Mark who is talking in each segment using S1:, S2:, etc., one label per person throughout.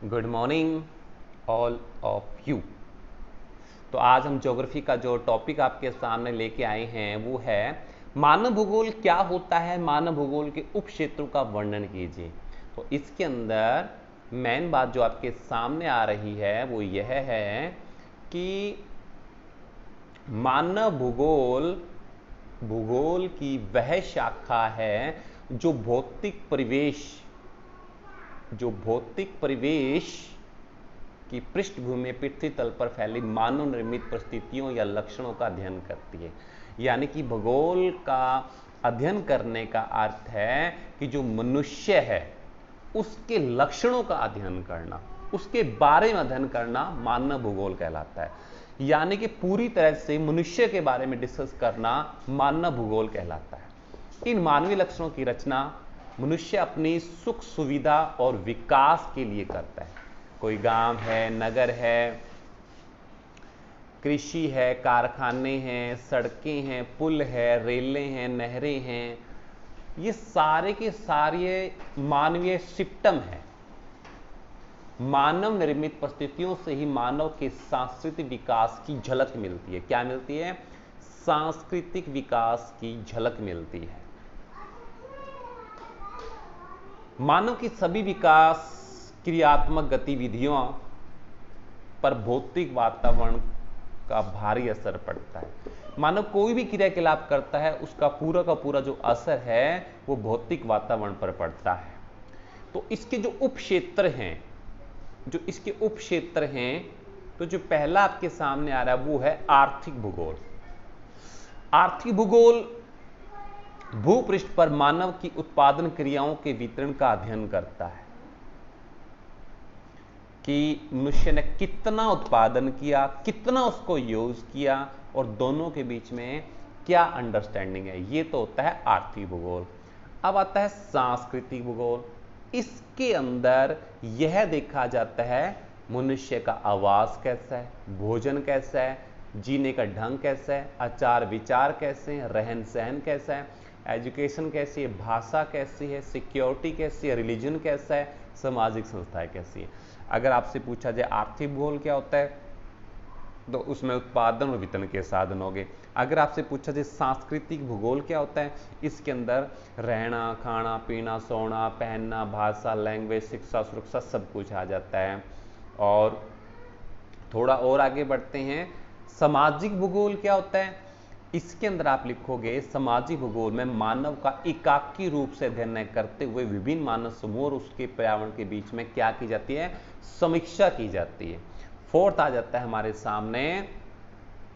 S1: Good morning all of you. तो आज हम ज्योग्राफी का जो टॉपिक आपके सामने लेके आए हैं वो है मानव भूगोल क्या होता है, मानव भूगोल के उप क्षेत्रों का वर्णन कीजिए। तो इसके अंदर मेन बात जो आपके सामने आ रही है वो यह है कि मानव भूगोल भूगोल की वह शाखा है जो भौतिक परिवेश की पृष्ठभूमि पृथ्वी तल पर फैली मानव निर्मित परिस्थितियों या लक्षणों का अध्ययन करती है। यानी कि भूगोल का अध्ययन करने का अर्थ है कि जो मनुष्य है उसके लक्षणों का अध्ययन करना, उसके बारे में अध्ययन करना मानव भूगोल कहलाता है। यानी कि पूरी तरह से मनुष्य के बारे में डिस्कस करना मानव भूगोल कहलाता है। इन मानवीय लक्षणों की रचना मनुष्य अपनी सुख सुविधा और विकास के लिए करता है। कोई गांव है, नगर है, कृषि है, कारखाने हैं, सड़कें हैं, पुल है, रेलें हैं, नहरें हैं, ये सारे के सारे मानवीय सिस्टम है। मानव निर्मित परिस्थितियों से ही मानव के सांस्कृतिक विकास की झलक मिलती है। क्या मिलती है? सांस्कृतिक विकास की झलक मिलती है। मानव की सभी विकास क्रियात्मक गतिविधियों पर भौतिक वातावरण का भारी असर पड़ता है। मानव कोई भी क्रियाकलाप करता है उसका पूरा का पूरा जो असर है वो भौतिक वातावरण पर पड़ता है। तो इसके जो उप क्षेत्र हैं, तो जो पहला आपके सामने आ रहा है वो है आर्थिक भूगोल। आर्थिक भूगोल भूपृष्ठ पर मानव की उत्पादन क्रियाओं के वितरण का अध्ययन करता है कि मनुष्य ने कितना उत्पादन किया, कितना उसको यूज किया और दोनों के बीच में क्या अंडरस्टैंडिंग है। ये तो होता है आर्थिक भूगोल। अब आता है सांस्कृतिक भूगोल। इसके अंदर यह देखा जाता है मनुष्य का आवास कैसा है, भोजन कैसा है, जीने का ढंग कैसा है, आचार विचार कैसे हैं, रहन सहन कैसा है, एजुकेशन कैसी है, भाषा कैसी है, सिक्योरिटी कैसी है, रिलीजन कैसा है, सामाजिक संस्थाएं कैसी है। अगर आपसे पूछा जाए आर्थिक भूगोल क्या होता है तो उसमें उत्पादन और वितरण के साधन हो गए। अगर आपसे पूछा जाए सांस्कृतिक भूगोल क्या होता है, इसके अंदर रहना, खाना, पीना, सोना, पहनना, भाषा, लैंग्वेज, शिक्षा, सुरक्षा सब कुछ आ जाता है। और थोड़ा और आगे बढ़ते हैं, सामाजिक भूगोल क्या होता है। इसके अंदर आप लिखोगे सामाजिक भूगोल में मानव का एकाकी रूप से अध्ययन न करते हुए विभिन्न मानव समूह और उसके पर्यावरण के बीच में क्या की जाती है, समीक्षा की जाती है। फोर्थ आ जाता है हमारे सामने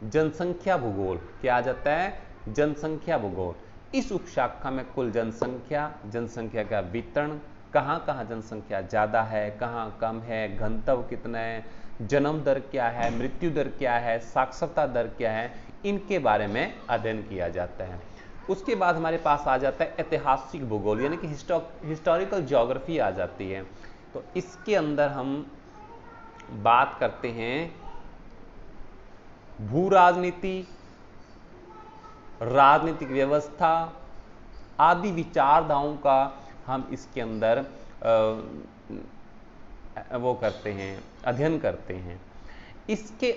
S1: जनसंख्या भूगोल। क्या आ जाता है? जनसंख्या भूगोल। इस उपशाखा में कुल जनसंख्या का वितरण, कहां कहां जनसंख्या ज्यादा है, कहां कम है, घनत्व कितना है, जन्म दर क्या है, मृत्यु दर क्या है, साक्षरता दर क्या है, इनके बारे में अध्ययन किया जाता है। उसके बाद हमारे पास आ जाता है ऐतिहासिक भूगोल, यानी कि हिस्टोरिकल ज्योग्राफी आ जाती है। तो इसके अंदर हम बात करते हैं भू राजनीति, राजनीतिक व्यवस्था आदि विचारधाराओं का हम इसके अंदर वो करते हैं, अध्ययन करते हैं। इसके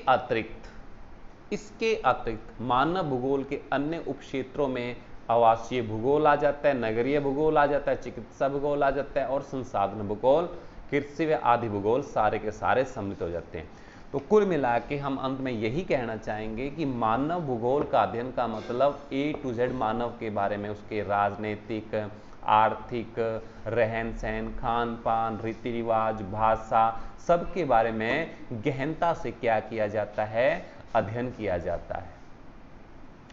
S1: अतिरिक्त मानव भूगोल के अन्य उपक्षेत्रों में आवासीय भूगोल आ जाता है, नगरीय भूगोल आ जाता है, चिकित्सा भूगोल आ जाता है और संसाधन भूगोल, कृषि व आदि भूगोल सारे के सारे सम्मिलित हो जाते हैं। तो कुल मिला के हम अंत में यही कहना चाहेंगे कि मानव भूगोल का अध्ययन का मतलब A to Z मानव के बारे में, उसके राजनीतिक, आर्थिक, रहन सहन, खान पान, रीति रिवाज, भाषा सबके बारे में गहनता से क्या किया जाता है, अध्ययन किया जाता है।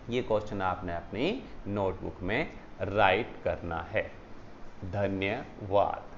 S1: ये क्वेश्चन आपने अपनी नोटबुक में राइट करना है। धन्यवाद।